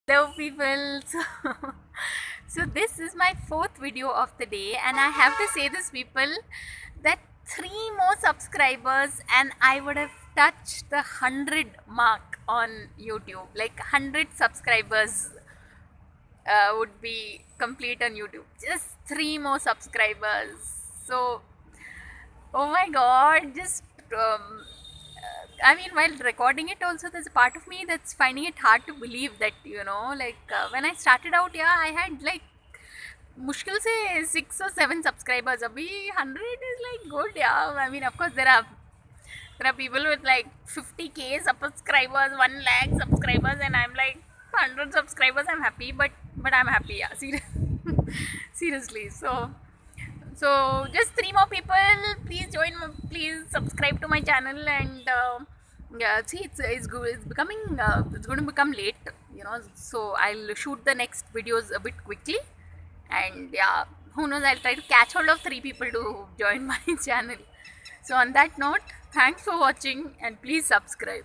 Hello people. So this is my fourth video of the day, and I have to say this people that three more subscribers and I would have touched the 100 mark on YouTube. Like 100 subscribers would be complete on YouTube. Just three more subscribers. So oh my god, just I mean, while recording it, also there's a part of me that's finding it hard to believe that when I started out, yeah, I had like मुश्किल से 6 or 7 subscribers. अभी 100 is like good, yeah. I mean, of course there are people with like 50k subscribers, 1 lakh subscribers, and I'm like 100 subscribers. I'm happy, but I'm happy, yeah. Seriously, so just three more people. Please join. Please subscribe to my channel and yeah. See, it's becoming. It's going to become late. So I'll shoot the next videos a bit quickly. And yeah, who knows? I'll try to catch hold of 3 people to join my channel. So on that note, thanks for watching and please subscribe.